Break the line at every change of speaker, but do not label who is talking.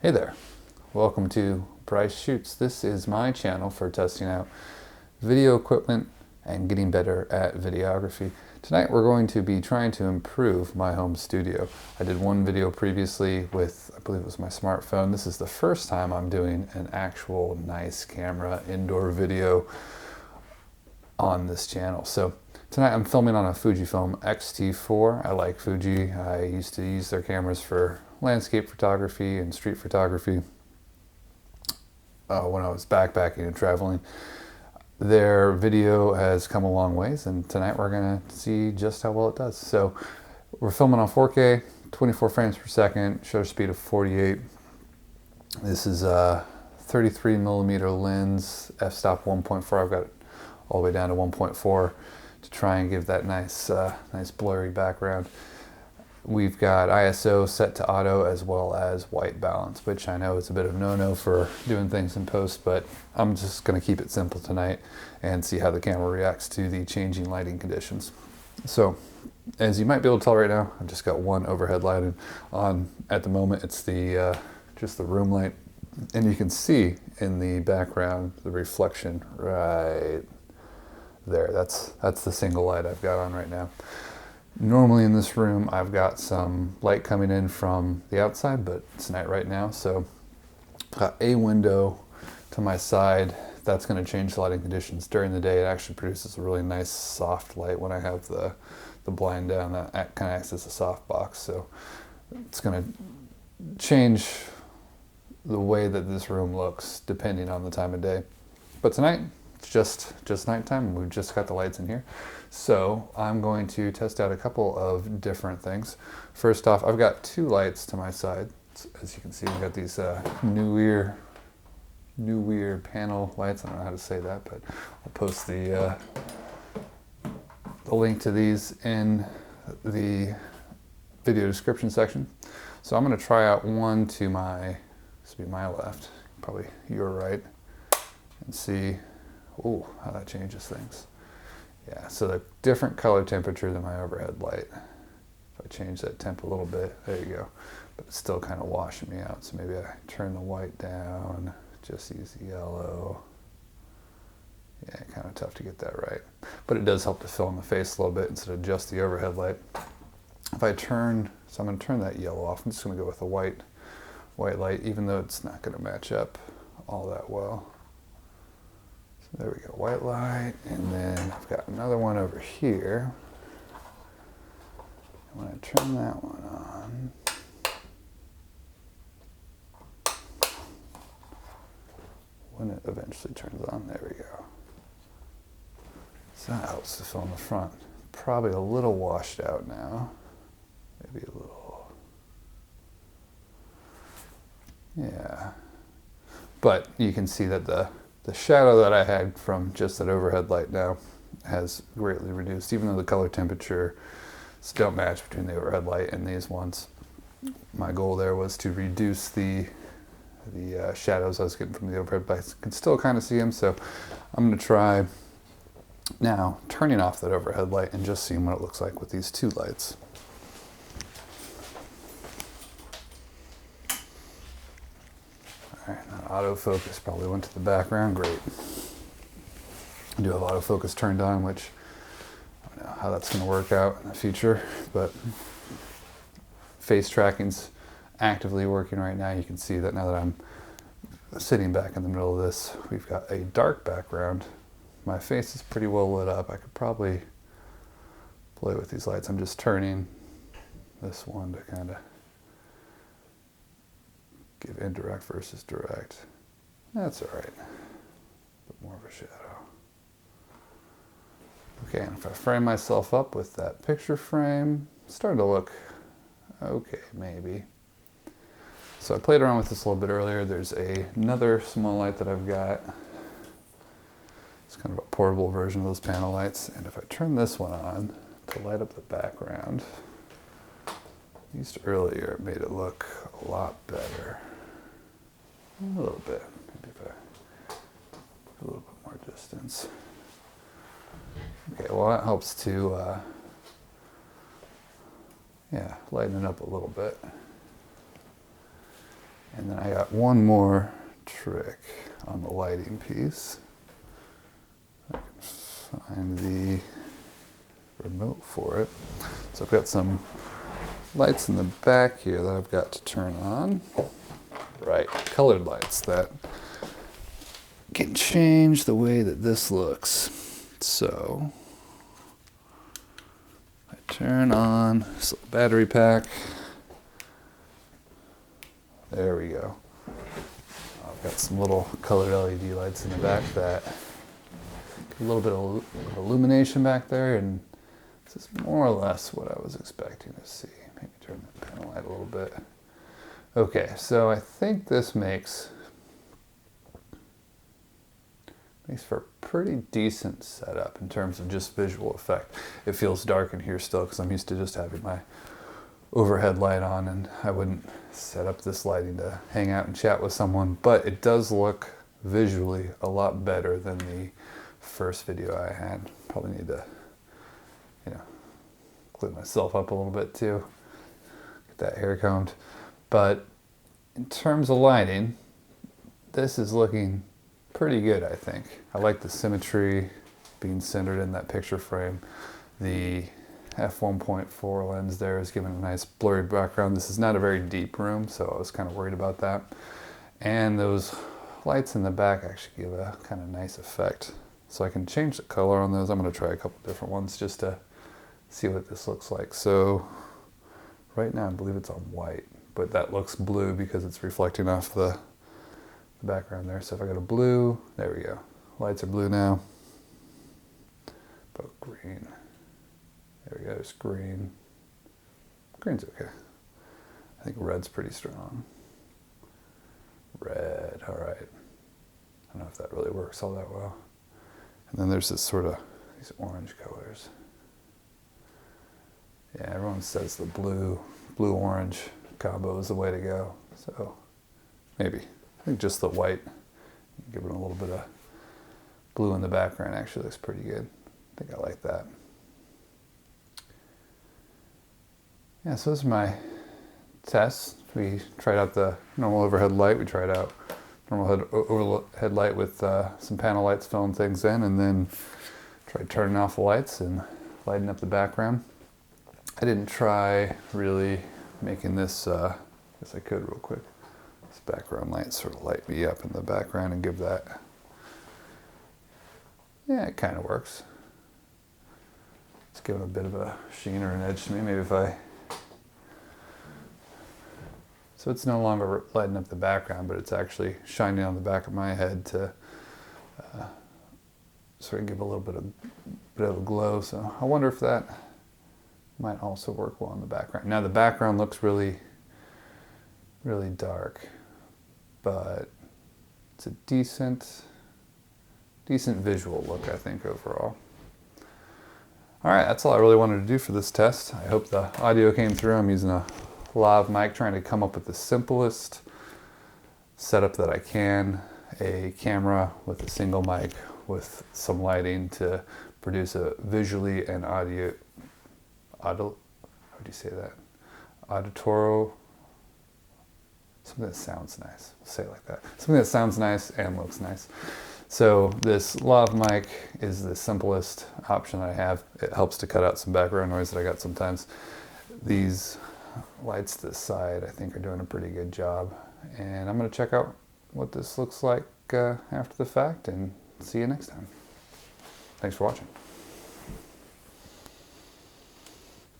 Hey there, welcome to Bryce Shoots. This is my channel for testing out video equipment and getting better at videography. Tonight we're going to be trying to improve my home studio. I did one video previously with, I believe it was my smartphone. This is the first time I'm doing an actual nice camera indoor video on this channel. So tonight I'm filming on a Fujifilm X-T4. I like Fuji. I used to use their cameras for landscape photography and street photography when I was backpacking and traveling. Their video has come a long ways, and tonight we're going to see just how well it does. So we're filming on 4K, 24 frames per second, shutter speed of 48. This is a 33 millimeter lens, f-stop 1.4. I've got it all the way down to 1.4 to try and give that nice blurry background. We've got ISO set to auto as well as white balance, which I know is a bit of no-no for doing things in post, but I'm just going to keep it simple tonight and see how the camera reacts to the changing lighting conditions. So, as you might be able to tell right now, I've just got one overhead light on at the moment. It's the just the room light, and you can see in the background the reflection right there. That's the single light I've got on right now. Normally in this room I've got some light coming in from the outside, but it's night right now, so I've got a window to my side. That's going to change the lighting conditions. During the day it actually produces a really nice soft light when I have the blind down. That kind of acts as a soft box, so it's going to change the way that this room looks depending on the time of day. But tonight it's just nighttime. We've just got the lights in here. So I'm going to test out a couple of different things. First off, I've got two lights to my side. As you can see, we've got these Nuwear panel lights. I don't know how to say that, but I'll post the link to these in the video description section. So I'm going to try out one to this will be my left, probably your right, and see how that changes things. Yeah, so the different color temperature than my overhead light. If I change that temp a little bit, there you go. But it's still kind of washing me out, so maybe I turn the white down, just use the yellow. Yeah, kind of tough to get that right. But it does help to fill in the face a little bit instead of just the overhead light. If I turn, so I'm going to turn that yellow off. I'm just going to go with the white light, even though it's not going to match up all that well. There we go, white light, and then I've got another one over here. When I turn that one on, when it eventually turns on, there we go. So that helps to fill in the front. Probably a little washed out now. Maybe a little. Yeah. But you can see that the shadow that I had from just that overhead light now has greatly reduced, even though the color temperature don't match between the overhead light and these ones. My goal there was to reduce the shadows I was getting from the overhead lights. I can still kind of see them, so I'm going to try now turning off that overhead light and just seeing what it looks like with these two lights. Alright, that autofocus probably went to the background. Great. I do have autofocus turned on, which I don't know how that's going to work out in the future, but face tracking's actively working right now. You can see that now that I'm sitting back in the middle of this. We've got a dark background. My face is pretty well lit up. I could probably play with these lights. I'm just turning this one to kind of give indirect versus direct. That's all right. Bit more of a shadow. Okay, and if I frame myself up with that picture frame, it's starting to look okay, maybe. So I played around with this a little bit earlier. There's another small light that I've got. It's kind of a portable version of those panel lights. And if I turn this one on to light up the background, at least earlier it made it look a lot better. A little bit. Maybe if I put a little bit more distance. Okay, well that helps to lighten it up a little bit. And then I got one more trick on the lighting piece. I can find the remote for it. So I've got some lights in the back here that I've got to turn on. Right, colored lights that can change the way that this looks. So I turn on this little battery pack. There we go. I've got some little colored LED lights in the back that give a little bit of illumination back there, and this is more or less what I was expecting to see. Maybe turn the panel light a little bit. Okay, so I think this makes for a pretty decent setup in terms of just visual effect. It feels dark in here still because I'm used to just having my overhead light on, and I wouldn't set up this lighting to hang out and chat with someone, but it does look visually a lot better than the first video I had. Probably need to, clean myself up a little bit too. Get that hair combed. But in terms of lighting, this is looking pretty good, I think. I like the symmetry being centered in that picture frame. The f1.4 lens there is giving a nice blurry background. This is not a very deep room, so I was kind of worried about that. And those lights in the back actually give a kind of nice effect. So I can change the color on those. I'm going to try a couple different ones just to see what this looks like. So right now I believe it's on white, but that looks blue because it's reflecting off the background there. So if I go to blue, there we go. Lights are blue now. But green. There we go, it's green. Green's okay. I think red's pretty strong. Red, all right. I don't know if that really works all that well. And then there's this sort of, these orange colors. Yeah, everyone says the blue-orange combo is the way to go. So maybe. I think just the white, give it a little bit of blue in the background actually looks pretty good. I think I like that. Yeah, so this is my test. We tried out the normal overhead light. We tried out normal overhead light with some panel lights filling things in, and then tried turning off the lights and lighting up the background. I didn't try really making this, I guess I could real quick. This background light sort of light me up in the background and give that, yeah, it kind of works. It's giving a bit of a sheen or an edge to me. Maybe if I, so it's no longer lighting up the background, but it's actually shining on the back of my head to sort of give a little bit of a glow. So I wonder if that might also work well in the background. Now the background looks really, really dark, but it's a decent visual look, I think, overall. All right, that's all I really wanted to do for this test. I hope the audio came through. I'm using a lav mic, trying to come up with the simplest setup that I can. A camera with a single mic with some lighting to produce a visually and how do you say that? Auditoro, something that sounds nice. We'll say it like that. Something that sounds nice and looks nice. So this lav mic is the simplest option I have. It helps to cut out some background noise that I got sometimes. These lights this side I think are doing a pretty good job. And I'm going to check out what this looks like after the fact and see you next time. Thanks for watching.